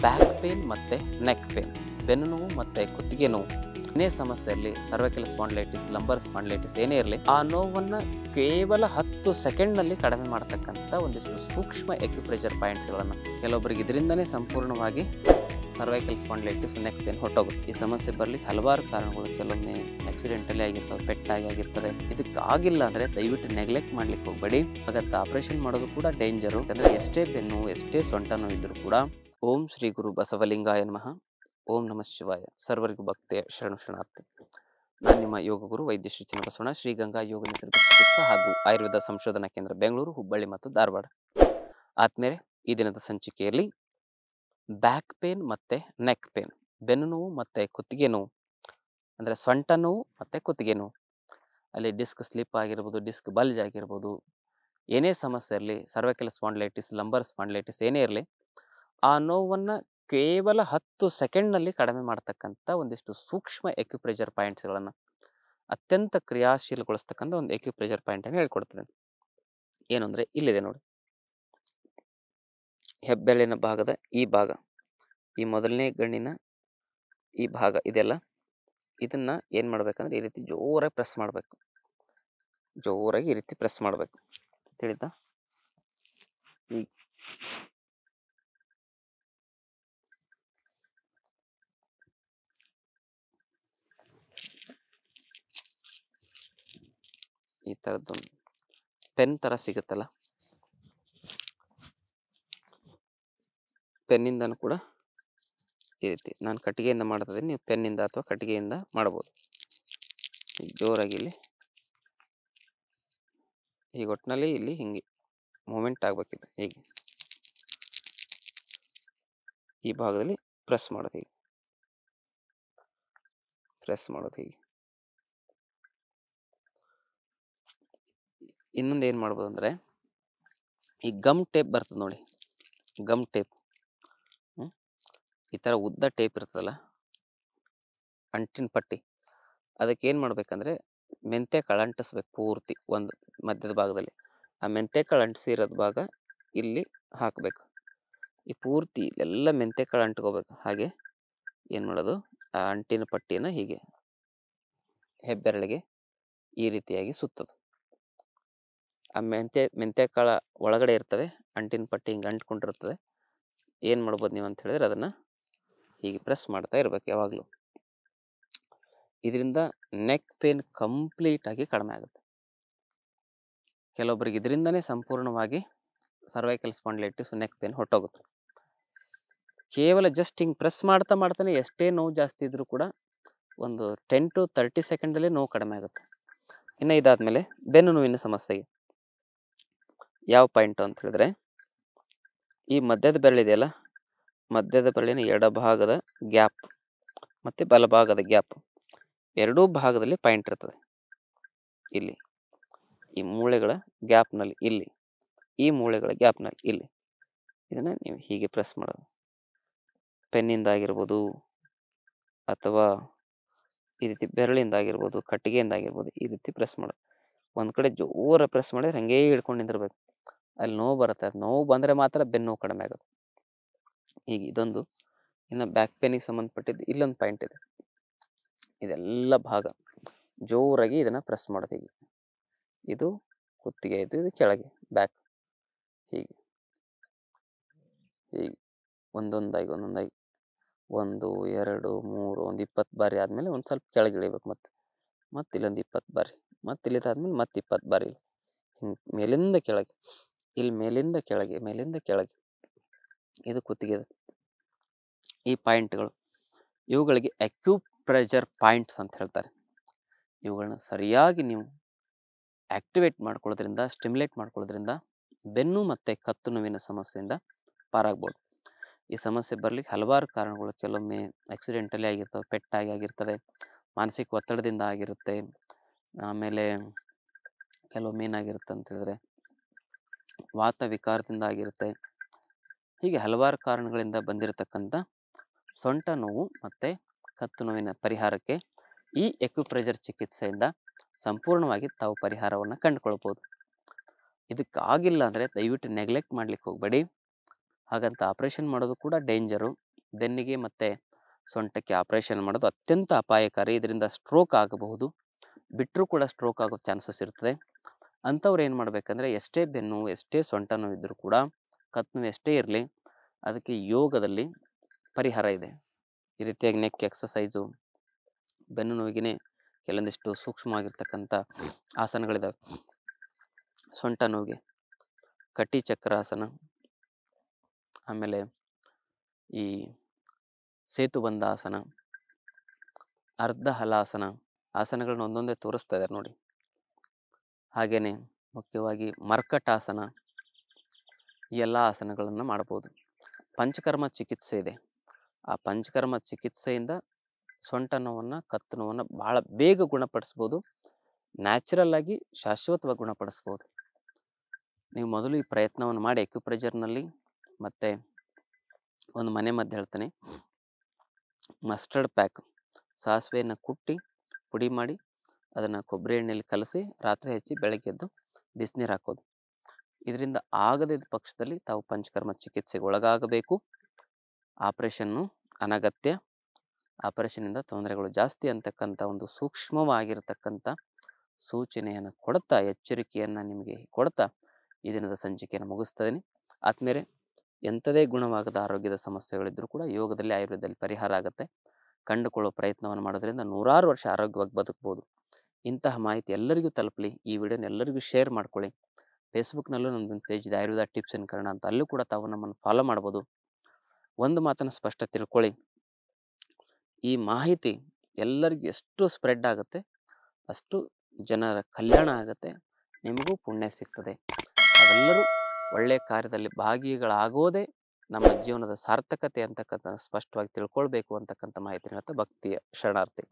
Back pain ಮತ್ತು neck pain, ಬೆನ್ನು ನೋವು ಮತ್ತು ಕುತ್ತಿಗೆ ನೋವು, ಏನೇ ಸಮಸ್ಯೆಯಲ್ಲಿ ಸರ್ವೈಕಲ್ ಸ್ಪಾಂಡಿಲೈಟಿಸ್, ಲಂಬರ್ ಸ್ಪಾಂಡಿಲೈಟಿಸ್ ಏನೇ ಇರಲಿ, ಆ ನೋವನ್ನು ಕೇವಲ 10 ಸೆಕೆಂಡ್ನಲ್ಲಿ ಕಡಿಮೆ ಮಾಡ್ತಕ್ಕಂಥ ಒಂದಿಷ್ಟು ಸೂಕ್ಷ್ಮ ಎಕ್ಯುಪ್ರೆಷರ್ ಪಾಯಿಂಟ್ಸ್ಗಳನ್ನು, ಕೆಲವೊಬ್ಬರಿಗೆ ಇದರಿಂದನೇ ಸಂಪೂರ್ಣವಾಗಿ ಸರ್ವೈಕಲ್ ಸ್ಪಾಂಡಿಲೈಟಿಸ್, ನೆಕ್ ಪೇನ್ ಹೊಟ್ಟೋಗುತ್ತೆ. ಈ ಸಮಸ್ಯೆ ಬರಲಿಕ್ಕೆ ಹಲವಾರು ಕಾರಣಗಳು, ಕೆಲವೊಮ್ಮೆ ಆಕ್ಸಿಡೆಂಟಲಿ ಆಗಿರ್ತವೆ, ಪೆಟ್ಟಾಗಿ ಆಗಿರ್ತವೆ. ಇದಕ್ಕಾಗಿಲ್ಲ ಅಂದರೆ ದಯವಿಟ್ಟು ನೆಗ್ಲೆಕ್ಟ್ ಮಾಡ್ಲಿಕ್ಕೆ ಹೋಗಬೇಡಿ. ಹಾಗಂತ ಆಪರೇಷನ್ ಮಾಡೋದು ಕೂಡ ಡೇಂಜರು. ಯಾಕಂದರೆ ಎಷ್ಟೇ ಬೆನ್ನು, ಎಷ್ಟೇ ಸೊಂಟ ನೋವು ಇದ್ದರೂ ಕೂಡ ಓಂ ಶ್ರೀ ಗುರು ಬಸವಲಿಂಗಾಯ ನಮಃ, ಓಂ ನಮಃ ಶಿವಾಯ, ಸರ್ವರಿಗೂ ಭಕ್ತಿಯ ಶರಣಾರ್ಥಿ. ನಾನು ನಿಮ್ಮ ಯೋಗ ಗುರು ವೈದ್ಯ ಶ್ರೀ ಚನ್ನಬಸವಣ್ಣ, ಶ್ರೀಗಂಗಾ ಯೋಗ ನಿಸರ್ಗ ಚಿಕಿತ್ಸಾ ಹಾಗೂ ಆಯುರ್ವೇದ ಸಂಶೋಧನಾ ಕೇಂದ್ರ, ಬೆಂಗಳೂರು, ಹುಬ್ಬಳ್ಳಿ ಮತ್ತು ಧಾರವಾಡ. ಆದ್ಮೇಲೆ ಈ ದಿನದ ಸಂಚಿಕೆಯಲ್ಲಿ ಬ್ಯಾಕ್ ಪೇನ್ ಮತ್ತು ನೆಕ್ ಪೇನ್, ಬೆನ್ನು ನೋವು ಮತ್ತು ಕುತ್ತಿಗೆ ನೋವು, ಅಂದರೆ ಸೊಂಟ ನೋವು ಮತ್ತು ಕುತ್ತಿಗೆ ನೋವು, ಅಲ್ಲಿ ಡಿಸ್ಕ್ ಸ್ಲಿಪ್ ಆಗಿರ್ಬೋದು, ಡಿಸ್ಕ್ ಬಲ್ಜ್ ಆಗಿರ್ಬೋದು, ಏನೇ ಸಮಸ್ಯೆ ಇರಲಿ, ಸರ್ವೈಕಲ್ ಸ್ಪಾಂಡಿಲೈಟಿಸ್, ಲಂಬರ್ ಸ್ಪಾಂಡಿಲೈಟಿಸ್ ಏನೇ ಇರಲಿ, ಆ ನೋವನ್ನು ಕೇವಲ 10 ಸೆಕೆಂಡ್ನಲ್ಲಿ ಕಡಿಮೆ ಮಾಡ್ತಕ್ಕಂಥ ಒಂದಿಷ್ಟು ಸೂಕ್ಷ್ಮ ಎಕ್ಯುಪ್ರೆಷರ್ ಪಾಯಿಂಟ್ಸ್ಗಳನ್ನು, ಅತ್ಯಂತ ಕ್ರಿಯಾಶೀಲಗೊಳಿಸ್ತಕ್ಕಂಥ ಒಂದು ಎಕ್ಯುಪ್ರೆಷರ್ ಪಾಯಿಂಟನ್ನು ಹೇಳ್ಕೊಡ್ತದೆ. ಏನು ಅಂದರೆ ಇಲ್ಲಿದೆ ನೋಡಿ, ಹೆಬ್ಬೆರಳಿನ ಭಾಗದ ಈ ಭಾಗ, ಈ ಮೊದಲನೇ ಗಣ್ಣಿನ ಈ ಭಾಗ ಇದೆಲ್ಲ, ಇದನ್ನು ಏನು ಮಾಡಬೇಕಂದ್ರೆ ಈ ರೀತಿ ಜೋರಾಗಿ ಪ್ರೆಸ್ ಮಾಡಬೇಕು, ಜೋರಾಗಿ ಈ ರೀತಿ ಪ್ರೆಸ್ ಮಾಡಬೇಕು, ತಿಳಿತಾ? ಈ ಥರದ್ದೊಂದು ಪೆನ್ ಥರ ಸಿಗುತ್ತಲ್ಲ, ಪೆನ್ನಿಂದನೂ ಕೂಡ ಈ ರೀತಿ, ನಾನು ಕಟ್ಟಿಗೆಯಿಂದ ಮಾಡ್ತಿದ್ದೀನಿ, ನೀವು ಪೆನ್ನಿಂದ ಅಥವಾ ಕಟ್ಟಿಗೆಯಿಂದ ಮಾಡ್ಬೋದು. ಜೋರಾಗಿ ಇಲ್ಲಿ ಈಗ ಒಟ್ಟಿನಲ್ಲಿ ಇಲ್ಲಿ ಹಿಂಗೆ ಮೂಮೆಂಟ್ ಆಗಬೇಕಿದೆ, ಹೀಗೆ ಈ ಭಾಗದಲ್ಲಿ ಪ್ರೆಸ್ ಮಾಡೋದು, ಹೀಗೆ ಪ್ರೆಸ್ ಮಾಡೋದು ಹೀಗೆ. ಇನ್ನೊಂದು ಏನು ಮಾಡ್ಬೋದು ಅಂದರೆ, ಈ ಗಮ್ ಟೇಪ್ ಬರ್ತದೆ ನೋಡಿ, ಗಮ್ ಟೇಪ್, ಈ ಥರ ಉದ್ದ ಟೇಪ್ ಇರ್ತದಲ್ಲ, ಅಂಟಿನ ಪಟ್ಟಿ, ಅದಕ್ಕೆ ಏನು ಮಾಡ್ಬೇಕಂದ್ರೆ ಮೆಂತ್ಯ ಕಾಳು ಅಂಟಿಸ್ಬೇಕು ಪೂರ್ತಿ ಒಂದು ಮಧ್ಯದ ಭಾಗದಲ್ಲಿ. ಆ ಮೆಂತ್ಯ ಕಾಳು ಅಂಟಿಸಿರೋದು ಭಾಗ ಇಲ್ಲಿ ಹಾಕಬೇಕು, ಈ ಪೂರ್ತಿ ಎಲ್ಲ ಮೆಂತ್ಯ ಕಾಳು ಅಂಟ್ಕೋಬೇಕು. ಹಾಗೆ ಏನು ಮಾಡೋದು, ಆ ಅಂಟಿನ ಪಟ್ಟಿನ ಹೀಗೆ ಹೆಬ್ಬೆರಳಿಗೆ ಈ ರೀತಿಯಾಗಿ ಸುತ್ತೋದು. ಆ ಮೆಂತ್ಯ ಕಾಳ ಒಳಗಡೆ ಇರ್ತವೆ, ಅಂಟಿನ ಪಟ್ಟಿ ಹಿಂಗೆ ಅಂಟ್ಕೊಂಡಿರ್ತದೆ. ಏನು ಮಾಡ್ಬೋದು ನೀವು ಅಂತ ಹೇಳಿದ್ರೆ ಅದನ್ನು ಹೀಗೆ ಪ್ರೆಸ್ ಮಾಡ್ತಾ ಇರ್ಬೇಕು ಯಾವಾಗಲೂ. ಇದರಿಂದ ನೆಕ್ ಪೇನ್ ಕಂಪ್ಲೀಟಾಗಿ ಕಡಿಮೆ ಆಗುತ್ತೆ. ಕೆಲವೊಬ್ಬರಿಗೆ ಇದರಿಂದನೇ ಸಂಪೂರ್ಣವಾಗಿ ಸರ್ವೈಕಲ್ ಸ್ಪಾಂಡಿಲೈಟಿಸ್, ನೆಕ್ ಪೇನ್ ಹೊಟ್ಟೋಗುತ್ತೆ. ಕೇವಲ ಜಸ್ಟ್ ಹಿಂಗೆ ಪ್ರೆಸ್ ಮಾಡ್ತಾ ಮಾಡ್ತಾನೆ ಎಷ್ಟೇ ನೋವು ಜಾಸ್ತಿ ಇದ್ದರೂ ಕೂಡ ಒಂದು 10 to 30 ಸೆಕೆಂಡಲ್ಲೇ ನೋವು ಕಡಿಮೆ ಆಗುತ್ತೆ. ಇನ್ನು ಇದಾದಮೇಲೆ ಬೆನ್ನು ನೋವಿನ ಸಮಸ್ಯೆಗೆ ಯಾವ ಪಾಯಿಂಟು ಅಂತ ಹೇಳಿದ್ರೆ, ಈ ಮಧ್ಯದ ಬೆರಳಿದೆಯಲ್ಲ, ಮಧ್ಯದ ಬೆರಳಿನ ಎಡಭಾಗದ ಗ್ಯಾಪ್ ಮತ್ತು ಬಲಭಾಗದ ಗ್ಯಾಪ್, ಎರಡೂ ಭಾಗದಲ್ಲಿ ಪಾಯಿಂಟ್ ಇರ್ತದೆ. ಇಲ್ಲಿ ಈ ಮೂಳೆಗಳ ಗ್ಯಾಪ್ನಲ್ಲಿ, ಇಲ್ಲಿ ಈ ಮೂಳೆಗಳ ಗ್ಯಾಪ್ನಲ್ಲಿ, ಇಲ್ಲಿ ಇದನ್ನು ನೀವು ಹೀಗೆ ಪ್ರೆಸ್ ಮಾಡೋದು. ಪೆನ್ನಿಂದ ಆಗಿರ್ಬೋದು ಅಥವಾ ಈ ರೀತಿ ಬೆರಳಿಂದ ಆಗಿರ್ಬೋದು, ಕಟ್ಟಿಗೆಯಿಂದ ಆಗಿರ್ಬೋದು, ಈ ರೀತಿ ಪ್ರೆಸ್ ಮಾಡೋದು. ಒಂದು ಕಡೆ ಜೋರ ಪ್ರೆಸ್ ಮಾಡಿದ್ರೆ ಹಂಗೇ ಹಿಡ್ಕೊಂಡು ನಿಂದಿರ್ಬೇಕು, ಅಲ್ಲಿ ನೋವು ಬರುತ್ತೆ. ಅದು ನೋವು ಬಂದರೆ ಮಾತ್ರ ಬೆನ್ನು ನೋವು ಕಡಿಮೆ ಆಗುತ್ತೆ. ಈಗ ಇದೊಂದು. ಇನ್ನು ಬ್ಯಾಕ್ ಪೇನಿಗೆ ಸಂಬಂಧಪಟ್ಟಿದ್ದು ಇಲ್ಲೊಂದು ಪಾಯಿಂಟ್ ಇದೆ, ಇದೆಲ್ಲ ಭಾಗ ಜೋರಾಗಿ ಇದನ್ನು ಪ್ರೆಸ್ ಮಾಡೋದು. ಹೀಗೆ ಇದು ಕುತ್ತಿಗೆ, ಇದು ಕೆಳಗೆ ಬ್ಯಾಕ್, ಹೀಗೆ ಹೀಗೆ ಒಂದೊಂದಾಗಿ 1, 2, 3, ಒಂದು 20 ಬಾರಿ ಆದಮೇಲೆ ಒಂದು ಸ್ವಲ್ಪ ಕೆಳಗೆ ಇಳಿಬೇಕು, ಮತ್ತೆ ಇಲ್ಲೊಂದು 20 ಬಾರಿ, ಮತ್ತೆ ಇಲ್ಲಿದಾದ್ಮೇಲೆ ಮತ್ತೆ 20 ಬಾರಿ, ಹಿಂಗೆ ಮೇಲಿಂದ ಕೆಳಗೆ, ಇಲ್ಲಿ ಮೇಲಿಂದ ಕೆಳಗೆ, ಮೇಲಿಂದ ಕೆಳಗೆ, ಇದು ಕುತ್ತಿಗೆದು. ಈ ಪಾಯಿಂಟ್ಗಳು, ಇವುಗಳಿಗೆ ಅಕ್ಯುಪ್ರೆಷರ್ ಪಾಯಿಂಟ್ಸ್ ಅಂತ ಹೇಳ್ತಾರೆ. ಇವುಗಳನ್ನ ಸರಿಯಾಗಿ ನೀವು ಆಕ್ಟಿವೇಟ್ ಮಾಡ್ಕೊಳ್ಳೋದ್ರಿಂದ, ಸ್ಟಿಮ್ಯುಲೇಟ್ ಮಾಡ್ಕೊಳ್ಳೋದ್ರಿಂದ ಬೆನ್ನು ಮತ್ತು ಕತ್ತು ನೋವಿನ ಸಮಸ್ಯೆಯಿಂದ ಪಾರಾಗ್ಬೋದು. ಈ ಸಮಸ್ಯೆ ಬರಲಿಕ್ಕೆ ಹಲವಾರು ಕಾರಣಗಳು, ಕೆಲವೊಮ್ಮೆ ಆಕ್ಸಿಡೆಂಟಲಿ ಆಗಿರ್ತವೆ, ಪೆಟ್ಟಾಗಿ ಆಗಿರ್ತವೆ, ಮಾನಸಿಕ ಒತ್ತಡದಿಂದ ಆಗಿರುತ್ತೆ, ಆಮೇಲೆ ಕೆಲವೊಮ್ಮೆ ಏನಾಗಿರುತ್ತೆ ಅಂತ ಹೇಳಿದ್ರೆ ವಾತ ವಿಕಾರದಿಂದ ಆಗಿರುತ್ತೆ. ಹೀಗೆ ಹಲವಾರು ಕಾರಣಗಳಿಂದ ಬಂದಿರತಕ್ಕಂಥ ಸೊಂಟ ನೋವು ಮತ್ತು ಕತ್ತು ನೋವಿನ ಪರಿಹಾರಕ್ಕೆ ಈ ಎಕ್ಯುಪ್ರೆಷರ್ ಚಿಕಿತ್ಸೆಯಿಂದ ಸಂಪೂರ್ಣವಾಗಿ ತಾವು ಪರಿಹಾರವನ್ನು ಕಂಡುಕೊಳ್ಬೋದು. ಇದಕ್ಕಾಗಿಲ್ಲ ಅಂದರೆ ದಯವಿಟ್ಟು ನೆಗ್ಲೆಕ್ಟ್ ಮಾಡಲಿಕ್ಕೆ ಹೋಗಬೇಡಿ. ಹಾಗಂತ ಆಪ್ರೇಷನ್ ಮಾಡೋದು ಕೂಡ ಡೇಂಜರು. ಬೆನ್ನಿಗೆ ಮತ್ತು ಸೊಂಟಕ್ಕೆ ಆಪರೇಷನ್ ಮಾಡೋದು ಅತ್ಯಂತ ಅಪಾಯಕಾರಿ. ಇದರಿಂದ ಸ್ಟ್ರೋಕ್ ಆಗಬಹುದು, ಬಿಟ್ಟರೂ ಕೂಡ ಸ್ಟ್ರೋಕ್ ಆಗೋ ಚಾನ್ಸಸ್ ಇರ್ತದೆ. ಅಂಥವ್ರು ಏನು ಮಾಡಬೇಕಂದ್ರೆ ಎಷ್ಟೇ ಬೆನ್ನು ಎಷ್ಟೇ ಸೊಂಟ ನೋವು ಇದ್ದರೂ ಕೂಡ, ಕತ್ತು ನೋವು ಎಷ್ಟೇ ಇರಲಿ, ಅದಕ್ಕೆ ಯೋಗದಲ್ಲಿ ಪರಿಹಾರ ಇದೆ. ಈ ರೀತಿಯಾಗಿ ನೆಕ್ ಎಕ್ಸಸೈಸು, ಬೆನ್ನು ನೋವಿಗೆ ಕೆಲವೊಂದಿಷ್ಟು ಸೂಕ್ಷ್ಮವಾಗಿರ್ತಕ್ಕಂಥ ಆಸನಗಳಿದ್ದಾವೆ. ಸೊಂಟ ನೋವಿಗೆ ಕಟಿ ಚಕ್ರಾಸನ, ಆಮೇಲೆ ಈ ಸೇತುಬಂಧ ಆಸನ, ಅರ್ಧ ಹಲಾಸನ ಆಸನಗಳನ್ನ ಒಂದೊಂದೇ ತೋರಿಸ್ತಾ ಇದ್ದಾರೆ ನೋಡಿ. ಹಾಗೆಯೇ ಮುಖ್ಯವಾಗಿ ಮರ್ಕಟಾಸನ, ಈ ಎಲ್ಲ ಆಸನಗಳನ್ನು ಮಾಡ್ಬೋದು. ಪಂಚಕರ್ಮ ಚಿಕಿತ್ಸೆ ಇದೆ. ಆ ಪಂಚಕರ್ಮ ಚಿಕಿತ್ಸೆಯಿಂದ ಸೊಂಟ ನೋವನ್ನು ಕತ್ತು ನೋವನ್ನು ಭಾಳ ಬೇಗ ಗುಣಪಡಿಸ್ಬೋದು, ನ್ಯಾಚುರಲ್ ಆಗಿ ಶಾಶ್ವತವಾಗಿ ಗುಣಪಡಿಸ್ಬೋದು. ನೀವು ಮೊದಲು ಈ ಪ್ರಯತ್ನವನ್ನು ಮಾಡಿ. ಅಕ್ಯುಪ್ರೆಷರ್ನಲ್ಲಿ ಮತ್ತು ಒಂದು ಮನೆ ಮದ್ದು ಹೇಳ್ತೇನೆ, ಮಸ್ಟರ್ಡ್ ಪ್ಯಾಕ್, ಸಾಸಿವೆಯನ್ನು ಕುಟ್ಟಿ ಪುಡಿ ಮಾಡಿ ಅದನ್ನು ಕೊಬ್ಬರಿ ಎಣ್ಣೆಯಲ್ಲಿ ಕಲಸಿ ರಾತ್ರಿ ಹಚ್ಚಿ ಬೆಳಗ್ಗೆ ಎದ್ದು ಬಿಸಿನೀರು ಹಾಕೋದು. ಇದರಿಂದ ಆಗದಿದ್ದ ಪಕ್ಷದಲ್ಲಿ ತಾವು ಪಂಚಕರ್ಮ ಚಿಕಿತ್ಸೆಗೆ ಒಳಗಾಗಬೇಕು. ಆಪರೇಷನ್ನು ಅನಗತ್ಯ, ಆಪರೇಷನ್ನಿಂದ ತೊಂದರೆಗಳು ಜಾಸ್ತಿ ಅಂತಕ್ಕಂಥ ಒಂದು ಸೂಕ್ಷ್ಮವಾಗಿರತಕ್ಕಂಥ ಸೂಚನೆಯನ್ನು ಕೊಡ್ತಾ, ಎಚ್ಚರಿಕೆಯನ್ನು ನಿಮಗೆ ಕೊಡ್ತಾ ಈ ದಿನದ ಸಂಚಿಕೆಯನ್ನು ಮುಗಿಸ್ತಾ ಇದ್ದೀನಿ. ಆದ್ಮೇಲೆ ಎಂಥದೇ ಗುಣವಾಗದ ಆರೋಗ್ಯದ ಸಮಸ್ಯೆಗಳಿದ್ದರೂ ಕೂಡ ಯೋಗದಲ್ಲಿ ಆಯುರ್ವೇದದಲ್ಲಿ ಪರಿಹಾರ ಆಗುತ್ತೆ. ಕಂಡುಕೊಳ್ಳೋ ಪ್ರಯತ್ನವನ್ನು ಮಾಡೋದ್ರಿಂದ ನೂರಾರು ವರ್ಷ ಆರೋಗ್ಯವಾಗಿ ಬದುಕ್ಬೋದು. ಇಂತಹ ಮಾಹಿತಿ ಎಲ್ಲರಿಗೂ ತಲುಪಲಿ. ಈ ವಿಡಿಯೋನ ಎಲ್ಲರಿಗೂ ಶೇರ್ ಮಾಡ್ಕೊಳ್ಳಿ. ಫೇಸ್ಬುಕ್ನಲ್ಲೂ ನಮ್ಮದೊಂದು ಪೇಜ್ ಇದೆ, ಆಯುರ್ವೇದ ಟಿಪ್ಸ್ ಇನ್ ಕನ್ನಡ ಅಂತ, ಅಲ್ಲೂ ಕೂಡ ತಾವು ನಮ್ಮನ್ನು ಫಾಲೋ ಮಾಡ್ಬೋದು. ಒಂದು ಮಾತನ್ನು ಸ್ಪಷ್ಟ ತಿಳ್ಕೊಳ್ಳಿ, ಈ ಮಾಹಿತಿ ಎಲ್ಲರಿಗೂ ಎಷ್ಟು ಸ್ಪ್ರೆಡ್ ಆಗುತ್ತೆ ಅಷ್ಟು ಜನರ ಕಲ್ಯಾಣ ಆಗುತ್ತೆ, ನಿಮಗೂ ಪುಣ್ಯ ಸಿಗ್ತದೆ. ಅವೆಲ್ಲರೂ ಒಳ್ಳೆಯ ಕಾರ್ಯದಲ್ಲಿ ಭಾಗಿಗಳಾಗೋದೇ ನಮ್ಮ ಜೀವನದ ಸಾರ್ಥಕತೆ ಅಂತಕ್ಕಂಥ ಸ್ಪಷ್ಟವಾಗಿ ತಿಳ್ಕೊಳ್ಬೇಕು ಅಂತಕ್ಕಂಥ ಮಾಹಿತಿ ಹೇಳ್ತಾ ಭಕ್ತಿಯ ಶರಣಾರ್ಥಿ.